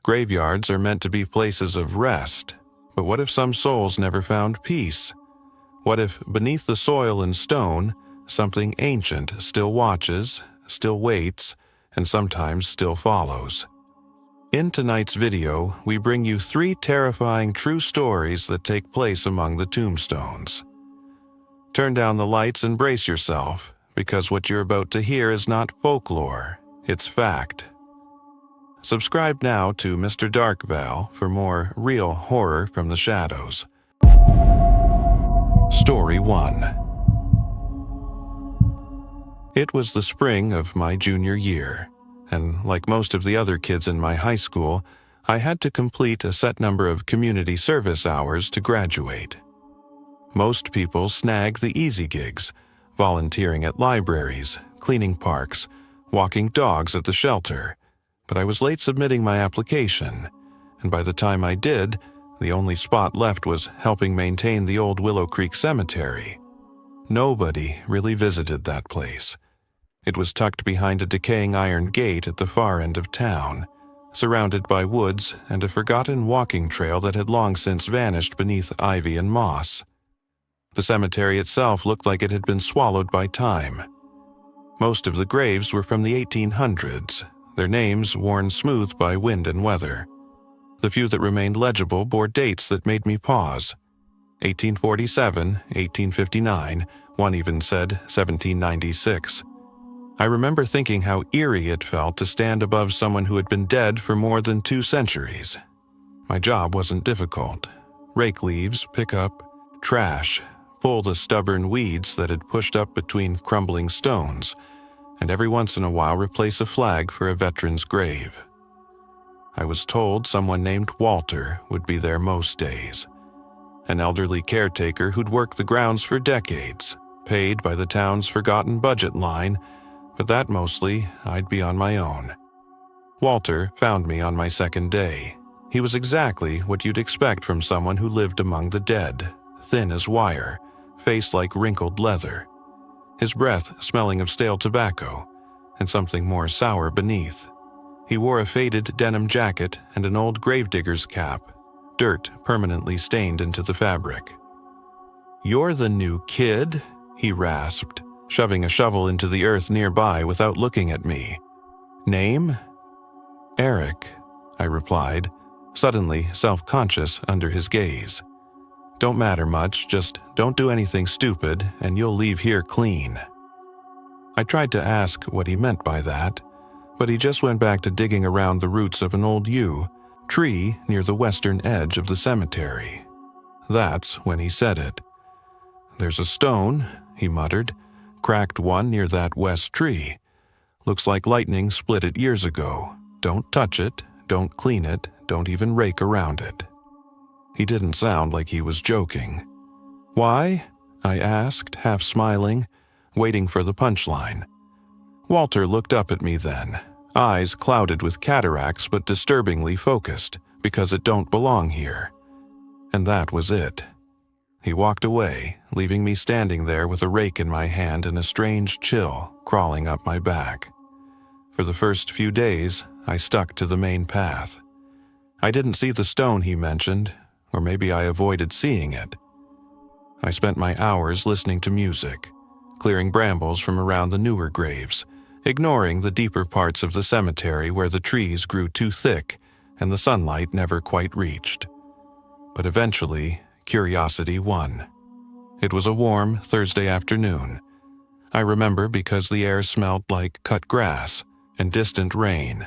Graveyards are meant to be places of rest, but what if some souls never found peace? What if beneath the soil and stone, something ancient still watches, still waits, and sometimes still follows? In tonight's video, we bring you 3 terrifying true stories that take place among the tombstones. Turn down the lights and brace yourself, because what you're about to hear is not folklore, it's fact. Subscribe now to Mr. Darkveil for more real horror from the shadows. Story 1. It was the spring of my junior year, and like most of the other kids in my high school, I had to complete a set number of community service hours to graduate. Most people snag the easy gigs, volunteering at libraries, cleaning parks, walking dogs at the shelter, but I was late submitting my application, and by the time I did, the only spot left was helping maintain the old Willow Creek Cemetery. Nobody really visited that place. It was tucked behind a decaying iron gate at the far end of town, surrounded by woods and a forgotten walking trail that had long since vanished beneath ivy and moss. The cemetery itself looked like it had been swallowed by time. Most of the graves were from the 1800s, their names worn smooth by wind and weather. The few that remained legible bore dates that made me pause. 1847, 1859, one even said 1796. I remember thinking how eerie it felt to stand above someone who had been dead for more than 2 centuries. My job wasn't difficult. Rake leaves, pick up, trash, pull the stubborn weeds that had pushed up between crumbling stones, and every once in a while replace a flag for a veteran's grave. I was told someone named Walter would be there most days, an elderly caretaker who'd worked the grounds for decades, paid by the town's forgotten budget line, but that mostly I'd be on my own. Walter found me on my second day. He was exactly what you'd expect from someone who lived among the dead, thin as wire, face like wrinkled leather, his breath smelling of stale tobacco, and something more sour beneath. He wore a faded denim jacket and an old gravedigger's cap, dirt permanently stained into the fabric. "You're the new kid?" he rasped, shoving a shovel into the earth nearby without looking at me. "Name?" "Eric," I replied, suddenly self-conscious under his gaze. "Don't matter much, just don't do anything stupid and you'll leave here clean." I tried to ask what he meant by that, but he just went back to digging around the roots of an old yew tree near the western edge of the cemetery. That's when he said it. "There's a stone," he muttered, "cracked one near that west tree. Looks like lightning split it years ago. Don't touch it, don't clean it, don't even rake around it." He didn't sound like he was joking. "Why?" I asked, half smiling, waiting for the punchline. Walter looked up at me then, eyes clouded with cataracts but disturbingly focused, because it don't belong here. And that was it. He walked away, leaving me standing there with a rake in my hand and a strange chill crawling up my back. For the first few days, I stuck to the main path. I didn't see the stone he mentioned, or maybe I avoided seeing it. I spent my hours listening to music, clearing brambles from around the newer graves, ignoring the deeper parts of the cemetery where the trees grew too thick and the sunlight never quite reached. But eventually, curiosity won. It was a warm Thursday afternoon. I remember because the air smelled like cut grass and distant rain,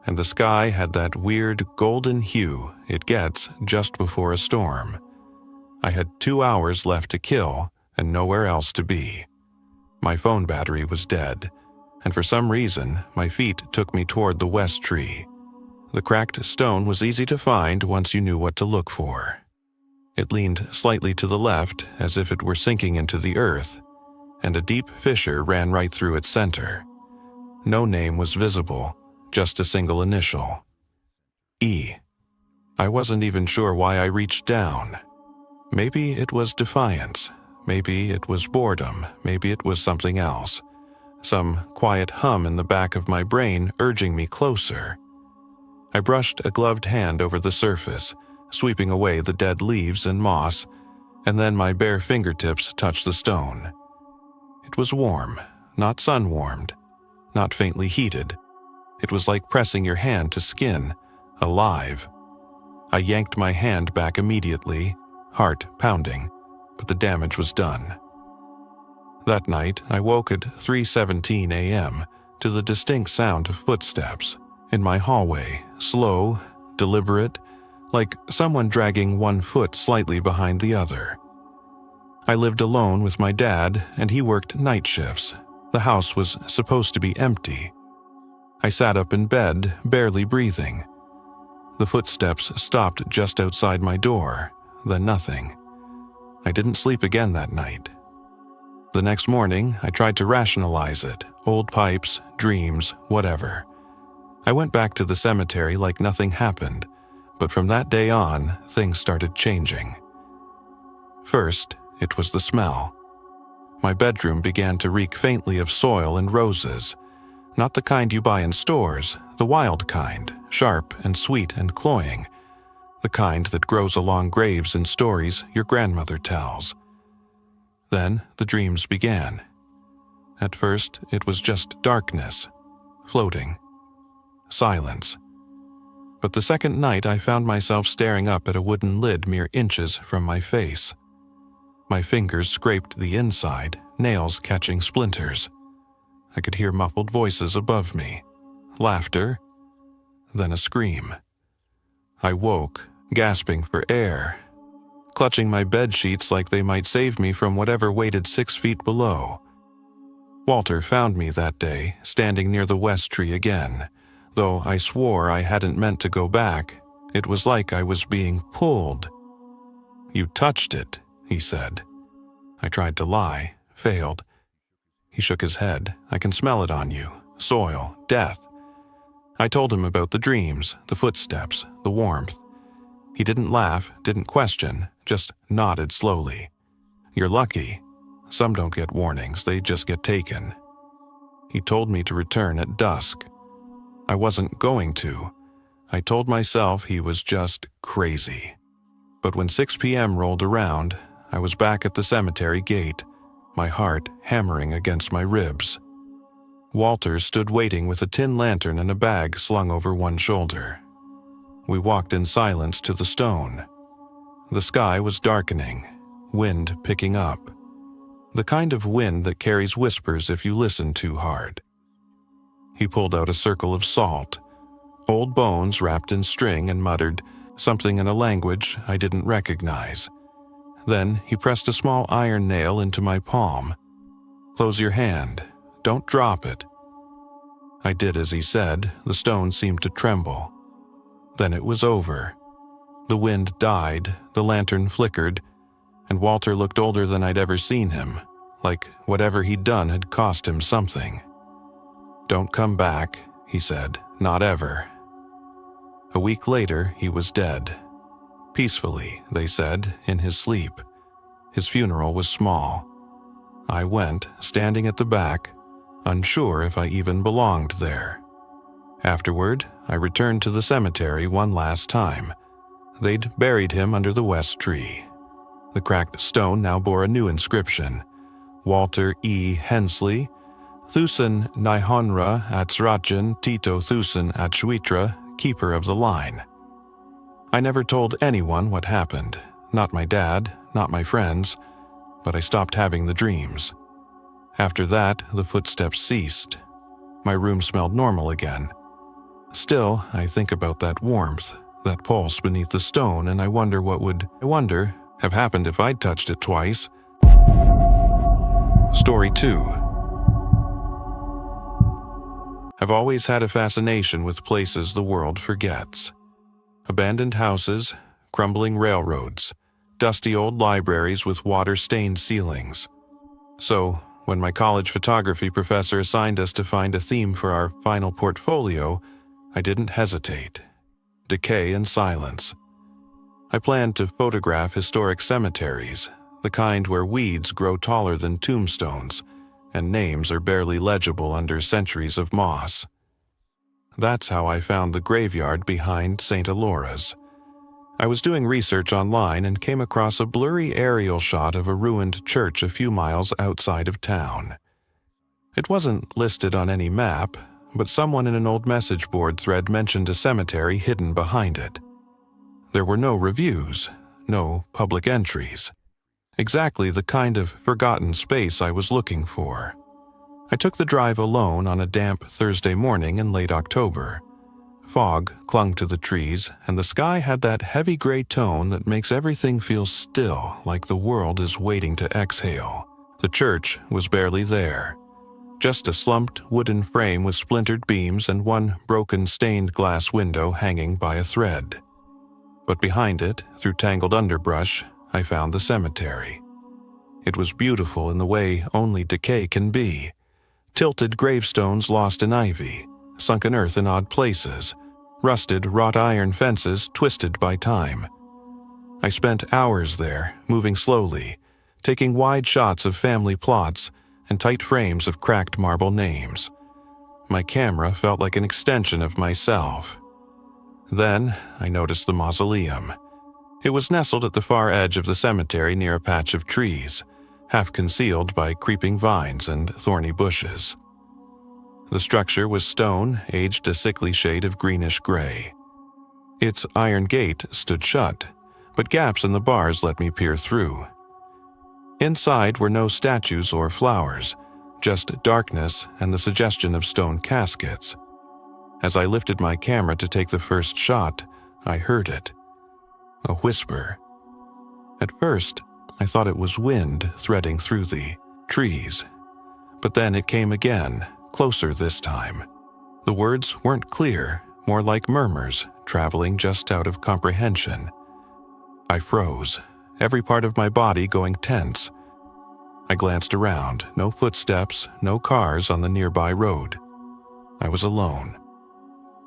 and the sky had that weird golden hue it gets just before a storm. I had 2 hours left to kill and nowhere else to be. My phone battery was dead, and for some reason, my feet took me toward the west tree. The cracked stone was easy to find once you knew what to look for. It leaned slightly to the left as if it were sinking into the earth, and a deep fissure ran right through its center. No name was visible, just a single initial. E. I wasn't even sure why I reached down. Maybe it was defiance, maybe it was boredom, maybe it was something else. Some quiet hum in the back of my brain urging me closer. I brushed a gloved hand over the surface, sweeping away the dead leaves and moss, and then my bare fingertips touched the stone. It was warm, not sun-warmed, not faintly heated. It was like pressing your hand to skin, alive. I yanked my hand back immediately, heart pounding, but the damage was done. That night, I woke at 3:17 a.m. to the distinct sound of footsteps in my hallway, slow, deliberate, like someone dragging one foot slightly behind the other. I lived alone with my dad, and he worked night shifts. The house was supposed to be empty. I sat up in bed, barely breathing. The footsteps stopped just outside my door, then nothing. I didn't sleep again that night. The next morning, I tried to rationalize it, old pipes, dreams, whatever. I went back to the cemetery like nothing happened, but from that day on, things started changing. First, it was the smell. My bedroom began to reek faintly of soil and roses, not the kind you buy in stores, the wild kind, sharp and sweet and cloying, the kind that grows along graves in stories your grandmother tells. Then the dreams began. At first, it was just darkness, floating, silence. But the second night, I found myself staring up at a wooden lid mere inches from my face. My fingers scraped the inside, nails catching splinters. I could hear muffled voices above me, laughter, then a scream. I woke, gasping for air, clutching my bed sheets like they might save me from whatever waited 6 feet below. Walter found me that day, standing near the west tree again. Though I swore I hadn't meant to go back, it was like I was being pulled. "You touched it," he said. I tried to lie, failed. He shook his head. "I can smell it on you. Soil, death." I told him about the dreams, the footsteps, the warmth. He didn't laugh, didn't question, just nodded slowly. "You're lucky. Some don't get warnings, they just get taken." He told me to return at dusk. I wasn't going to. I told myself he was just crazy. But when 6 p.m. rolled around, I was back at the cemetery gate, my heart hammering against my ribs. Walter stood waiting with a tin lantern and a bag slung over one shoulder. We walked in silence to the stone. The sky was darkening, wind picking up. The kind of wind that carries whispers if you listen too hard. He pulled out a circle of salt, old bones wrapped in string, and muttered something in a language I didn't recognize. Then he pressed a small iron nail into my palm. "Close your hand. Don't drop it." I did as he said. The stone seemed to tremble. Then it was over. The wind died, the lantern flickered, and Walter looked older than I'd ever seen him, like whatever he'd done had cost him something. "Don't come back," he said. "Not ever." A week later, he was dead. Peacefully, they said, in his sleep. His funeral was small. I went, standing at the back, unsure if I even belonged there. Afterward, I returned to the cemetery one last time. They'd buried him under the west tree. The cracked stone now bore a new inscription: Walter E. Hensley, Thusen Nihonra Atsrachen Tito Thusen Atshwitra, keeper of the line. I never told anyone what happened, not my dad, not my friends, but I stopped having the dreams. After that, the footsteps ceased. My room smelled normal again. Still, I think about that warmth, that pulse beneath the stone, and I wonder what would have happened if I'd touched it twice. Story 2. I've always had a fascination with places the world forgets. Abandoned houses, crumbling railroads, dusty old libraries with water-stained ceilings. So, when my college photography professor assigned us to find a theme for our final portfolio, I didn't hesitate. Decay and silence. I planned to photograph historic cemeteries, the kind where weeds grow taller than tombstones, and names are barely legible under centuries of moss. That's how I found the graveyard behind St. Alora's. I was doing research online and came across a blurry aerial shot of a ruined church a few miles outside of town. It wasn't listed on any map, but someone in an old message board thread mentioned a cemetery hidden behind it. There were no reviews, no public entries. Exactly the kind of forgotten space I was looking for. I took the drive alone on a damp Thursday morning in late October. Fog clung to the trees, and the sky had that heavy gray tone that makes everything feel still, like the world is waiting to exhale. The church was barely there. Just a slumped wooden frame with splintered beams and one broken stained glass window hanging by a thread. But behind it, through tangled underbrush, I found the cemetery. It was beautiful in the way only decay can be. Tilted gravestones lost in ivy, sunken earth in odd places, rusted wrought iron fences twisted by time. I spent hours there, moving slowly, taking wide shots of family plots and tight frames of cracked marble names. My camera felt like an extension of myself. Then I noticed the mausoleum. It was nestled at the far edge of the cemetery near a patch of trees, half concealed by creeping vines and thorny bushes. The structure was stone, aged a sickly shade of greenish gray. Its iron gate stood shut, but gaps in the bars let me peer through. Inside were no statues or flowers, just darkness and the suggestion of stone caskets. As I lifted my camera to take the first shot, I heard it. A whisper. At first, I thought it was wind threading through the trees. But then it came again, closer this time. The words weren't clear, more like murmurs, traveling just out of comprehension. I froze, every part of my body going tense. I glanced around, no footsteps, no cars on the nearby road. I was alone.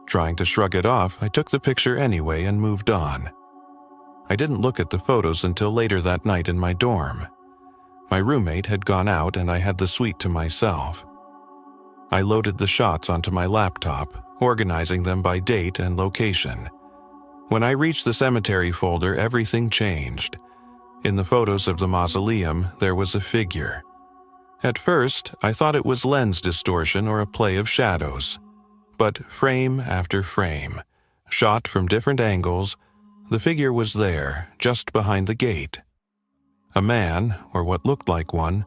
Trying to shrug it off, I took the picture anyway and moved on. I didn't look at the photos until later that night in my dorm. My roommate had gone out and I had the suite to myself. I loaded the shots onto my laptop, organizing them by date and location. When I reached the cemetery folder, everything changed. In the photos of the mausoleum, there was a figure. At first, I thought it was lens distortion or a play of shadows. But frame after frame, shot from different angles, the figure was there, just behind the gate. A man, or what looked like one,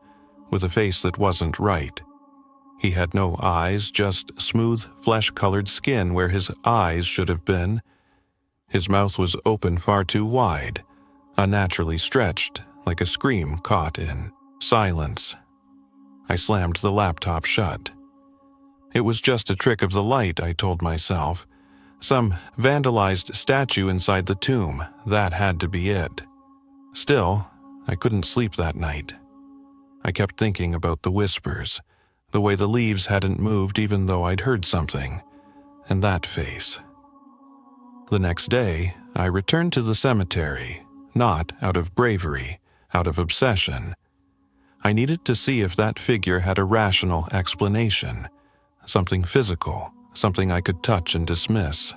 with a face that wasn't right. He had no eyes, just smooth, flesh-colored skin where his eyes should have been. His mouth was open far too wide, unnaturally stretched, like a scream caught in silence. I slammed the laptop shut. It was just a trick of the light, I told myself. Some vandalized statue inside the tomb, that had to be it. Still, I couldn't sleep that night. I kept thinking about the whispers, the way the leaves hadn't moved even though I'd heard something, and that face. The next day, I returned to the cemetery, not out of bravery, out of obsession. I needed to see if that figure had a rational explanation, something physical, something I could touch and dismiss.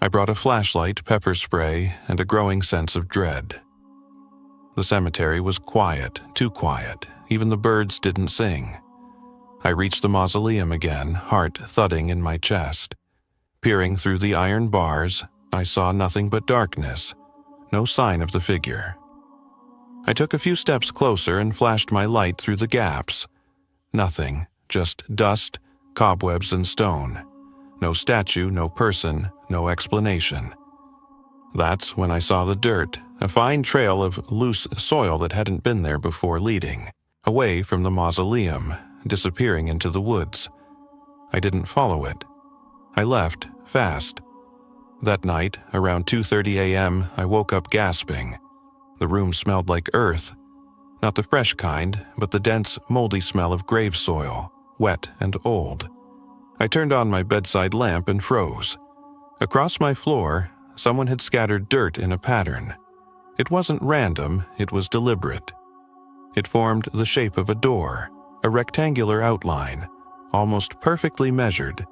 I brought a flashlight, pepper spray, and a growing sense of dread. The cemetery was quiet, too quiet. Even the birds didn't sing. I reached the mausoleum again, heart thudding in my chest. Peering through the iron bars, I saw nothing but darkness, no sign of the figure. I took a few steps closer and flashed my light through the gaps. Nothing, just dust, cobwebs, and stone. No statue, no person, no explanation. That's when I saw the dirt, a fine trail of loose soil that hadn't been there before leading, away from the mausoleum, disappearing into the woods. I didn't follow it. I left, fast. That night, around 2:30 a.m., I woke up gasping. The room smelled like earth. Not the fresh kind, but the dense, moldy smell of grave soil, wet and old. I turned on my bedside lamp and froze. Across my floor, someone had scattered dirt in a pattern. It wasn't random, it was deliberate. It formed the shape of a door, a rectangular outline, almost perfectly measured,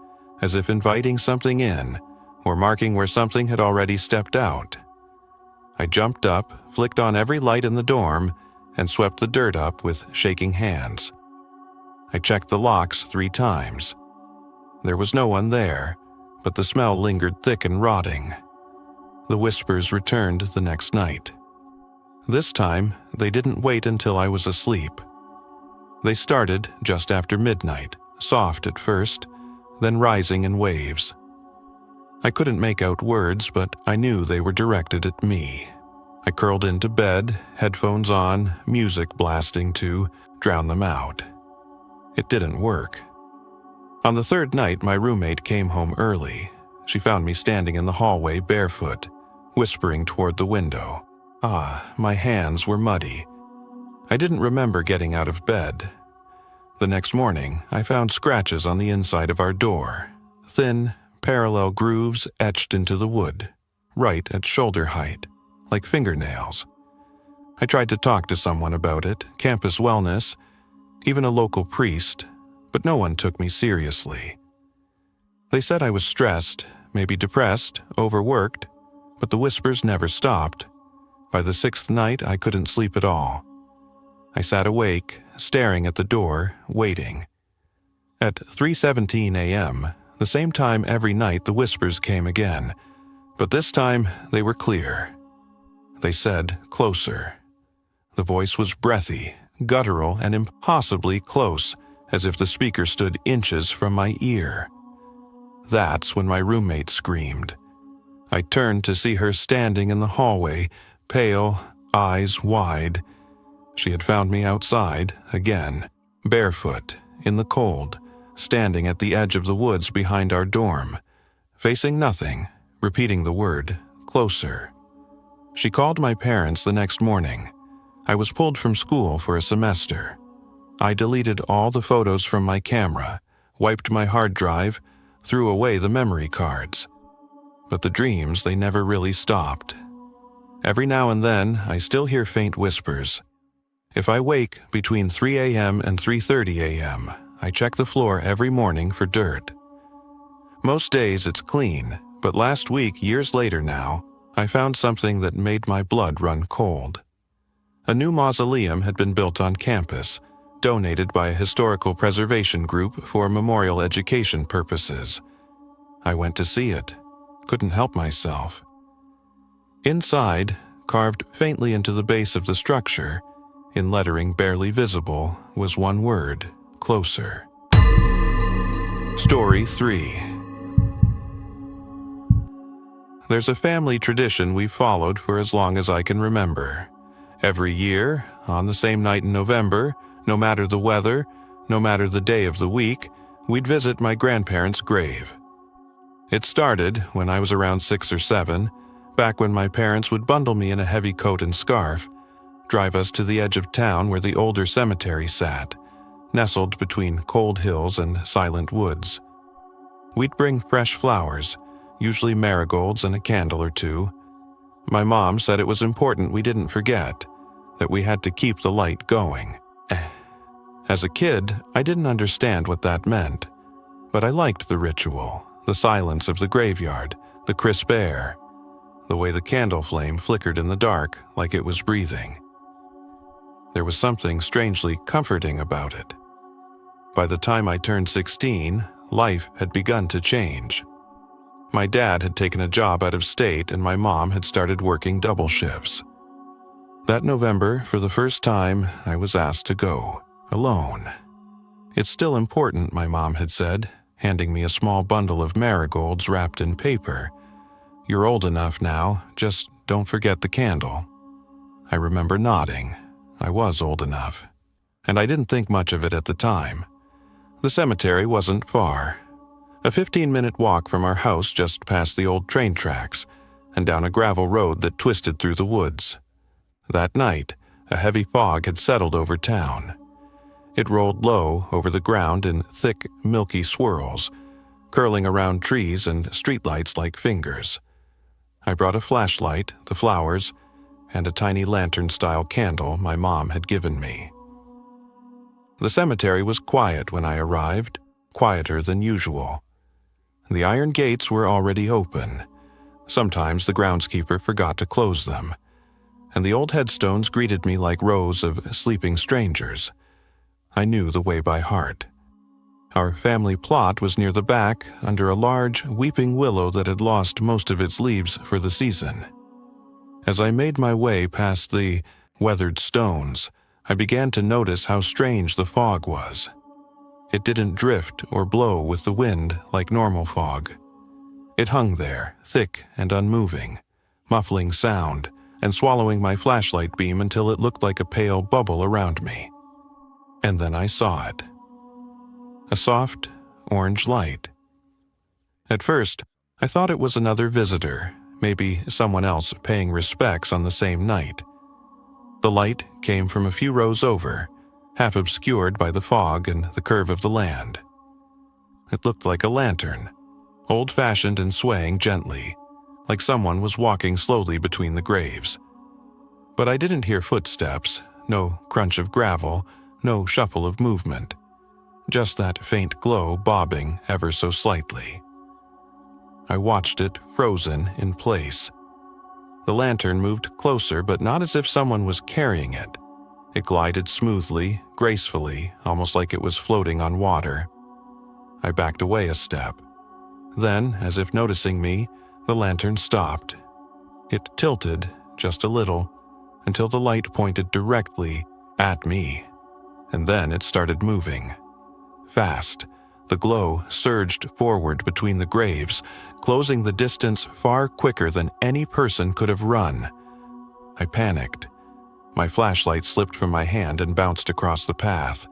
as if inviting something in or marking where something had already stepped out. I jumped up, flicked on every light in the dorm, and swept the dirt up with shaking hands. I checked the locks 3 times. There was no one there, but the smell lingered thick and rotting. The whispers returned the next night. This time, they didn't wait until I was asleep. They started just after midnight, soft at first, then rising in waves. I couldn't make out words, but I knew they were directed at me. I curled into bed, headphones on, music blasting to drown them out. It didn't work. On the 3rd night, my roommate came home early. She found me standing in the hallway barefoot, whispering toward the window. My hands were muddy. I didn't remember getting out of bed. The next morning, I found scratches on the inside of our door, thin, parallel grooves etched into the wood, right at shoulder height, like fingernails. I tried to talk to someone about it, campus wellness, even a local priest, but no one took me seriously. They said I was stressed, maybe depressed, overworked, but the whispers never stopped. By the 6th night, I couldn't sleep at all. I sat awake, staring at the door, waiting. At 3:17 a.m., the same time every night the whispers came again, but this time they were clear. They said, "Closer." The voice was breathy, guttural, and impossibly close, as if the speaker stood inches from my ear. That's when my roommate screamed. I turned to see her standing in the hallway, pale, eyes wide. She had found me outside, again, barefoot, in the cold, standing at the edge of the woods behind our dorm, facing nothing, repeating the word, "Closer." She called my parents the next morning. I was pulled from school for a semester. I deleted all the photos from my camera, wiped my hard drive, threw away the memory cards. But the dreams, they never really stopped. Every now and then, I still hear faint whispers. If I wake between 3 a.m. and 3:30 a.m., I check the floor every morning for dirt. Most days it's clean, but last week, years later now, I found something that made my blood run cold. A new mausoleum had been built on campus, donated by a historical preservation group for memorial education purposes. I went to see it. Couldn't help myself. Inside, carved faintly into the base of the structure, in lettering barely visible, was one word, "Closer." Story 3. There's a family tradition we've followed for as long as I can remember. Every year, on the same night in November, no matter the weather, no matter the day of the week, we'd visit my grandparents' grave. It started when I was around 6 or 7, back when my parents would bundle me in a heavy coat and scarf, drive us to the edge of town where the older cemetery sat, nestled between cold hills and silent woods. We'd bring fresh flowers, usually marigolds and a candle or 2. My mom said it was important we didn't forget, that we had to keep the light going. As a kid, I didn't understand what that meant, but I liked the ritual, the silence of the graveyard, the crisp air, the way the candle flame flickered in the dark like it was breathing. There was something strangely comforting about it. By the time I turned 16, life had begun to change. My dad had taken a job out of state and my mom had started working double shifts. That November, for the first time, I was asked to go, alone. "It's still important," my mom had said, handing me a small bundle of marigolds wrapped in paper. "You're old enough now, just don't forget the candle." I remember nodding. I was old enough. And I didn't think much of it at the time. The cemetery wasn't far. A 15-minute walk from our house just past the old train tracks, and down a gravel road that twisted through the woods. That night, a heavy fog had settled over town. It rolled low over the ground in thick, milky swirls, curling around trees and streetlights like fingers. I brought a flashlight, the flowers, and a tiny lantern-style candle my mom had given me. The cemetery was quiet when I arrived, quieter than usual. The iron gates were already open. Sometimes the groundskeeper forgot to close them, and the old headstones greeted me like rows of sleeping strangers. I knew the way by heart. Our family plot was near the back, under a large weeping willow that had lost most of its leaves for the season. As I made my way past the weathered stones, I began to notice how strange the fog was. It didn't drift or blow with the wind like normal fog. It hung there, thick and unmoving, muffling sound and swallowing my flashlight beam until it looked like a pale bubble around me. And then I saw it. A soft, orange light. At first, I thought it was another visitor, maybe someone else paying respects on the same night. The light came from a few rows over, half obscured by the fog and the curve of the land. It looked like a lantern, old-fashioned and swaying gently, like someone was walking slowly between the graves. But I didn't hear footsteps, no crunch of gravel, no shuffle of movement, just that faint glow bobbing ever so slightly. I watched it frozen in place. The lantern moved closer, but not as if someone was carrying it. It glided smoothly, gracefully, almost like it was floating on water. I backed away a step. Then, as if noticing me, the lantern stopped. It tilted just a little, until the light pointed directly at me, and then it started moving. Fast, the glow surged forward between the graves, closing the distance far quicker than any person could have run. I panicked. My flashlight slipped from my hand and bounced across the path.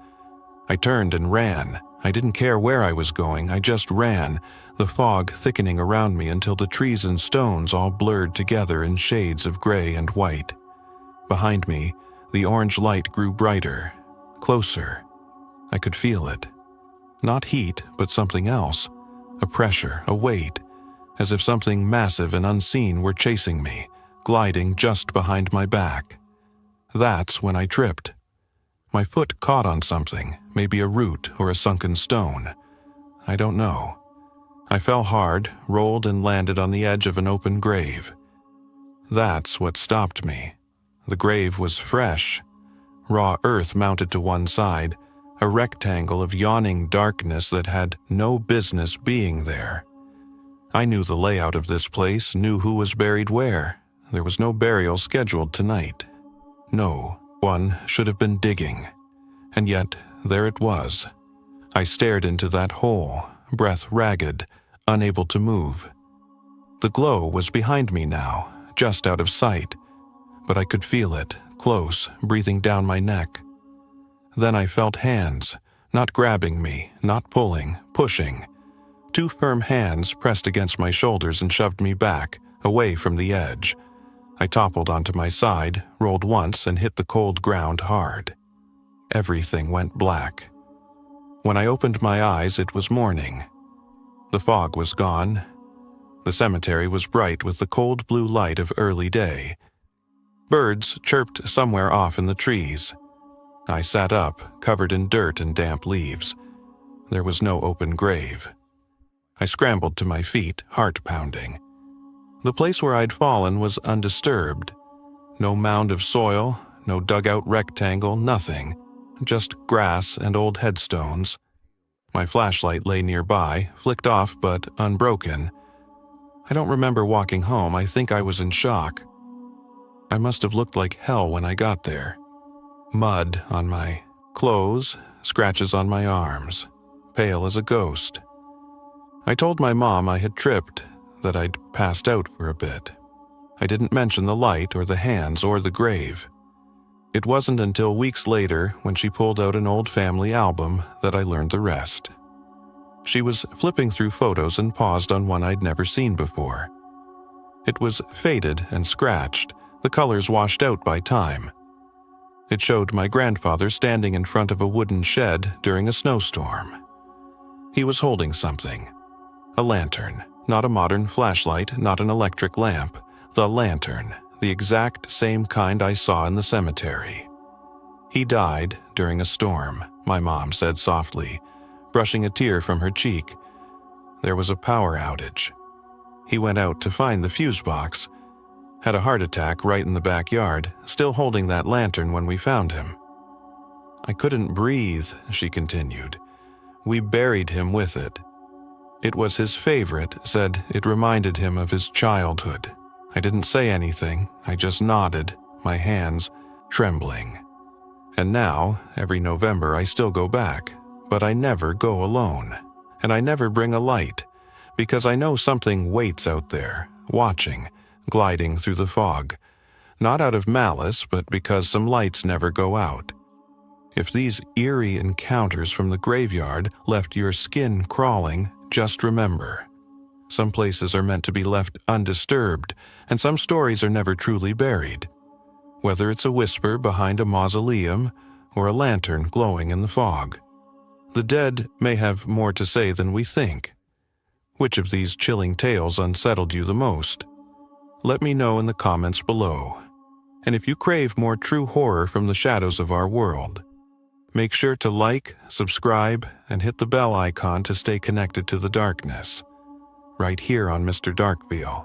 I turned and ran. I didn't care where I was going, I just ran, the fog thickening around me until the trees and stones all blurred together in shades of gray and white. Behind me, the orange light grew brighter, closer. I could feel it. Not heat, but something else. A pressure, a weight, as if something massive and unseen were chasing me, gliding just behind my back. That's when I tripped. My foot caught on something, maybe a root or a sunken stone. I don't know. I fell hard, rolled and landed on the edge of an open grave. That's what stopped me. The grave was fresh. Raw earth mounted to one side, a rectangle of yawning darkness that had no business being there. I knew the layout of this place, knew who was buried where. There was no burial scheduled tonight. No one should have been digging. And yet, there it was. I stared into that hole, breath ragged, unable to move. The glow was behind me now, just out of sight, but I could feel it, close, breathing down my neck. Then I felt hands, not grabbing me, not pulling, pushing. Two firm hands pressed against my shoulders and shoved me back, away from the edge. I toppled onto my side, rolled once, and hit the cold ground hard. Everything went black. When I opened my eyes, it was morning. The fog was gone. The cemetery was bright with the cold blue light of early day. Birds chirped somewhere off in the trees. I sat up, covered in dirt and damp leaves. There was no open grave. I scrambled to my feet, heart pounding. The place where I'd fallen was undisturbed. No mound of soil, no dugout rectangle, nothing. Just grass and old headstones. My flashlight lay nearby, flicked off but unbroken. I don't remember walking home. I think I was in shock. I must have looked like hell when I got there. Mud on my clothes, scratches on my arms, pale as a ghost. I told my mom I had tripped, that I'd passed out for a bit. I didn't mention the light or the hands or the grave. It wasn't until weeks later, when she pulled out an old family album, that I learned the rest. She was flipping through photos and paused on one I'd never seen before. It was faded and scratched, the colors washed out by time. It showed my grandfather standing in front of a wooden shed during a snowstorm. He was holding something. A lantern, not a modern flashlight, not an electric lamp. The lantern, the exact same kind I saw in the cemetery. He died during a storm, my mom said softly, brushing a tear from her cheek. there was a power outage. He went out to find the fuse box, had a heart attack right in the backyard, still holding that lantern when we found him. I couldn't breathe, she continued. We buried him with it. It was his favorite, said it reminded him of his childhood. I didn't say anything, I just nodded, my hands trembling. And now, every November I still go back, but I never go alone. And I never bring a light, because I know something waits out there, watching, gliding through the fog. Not out of malice, but because some lights never go out. If these eerie encounters from the graveyard left your skin crawling, just remember. Some places are meant to be left undisturbed, and some stories are never truly buried. Whether it's a whisper behind a mausoleum or a lantern glowing in the fog. The dead may have more to say than we think. Which of these chilling tales unsettled you the most? Let me know in the comments below. And if you crave more true horror from the shadows of our world, make sure to like, subscribe, and hit the bell icon to stay connected to the darkness. Right here on Mr. Darkveil.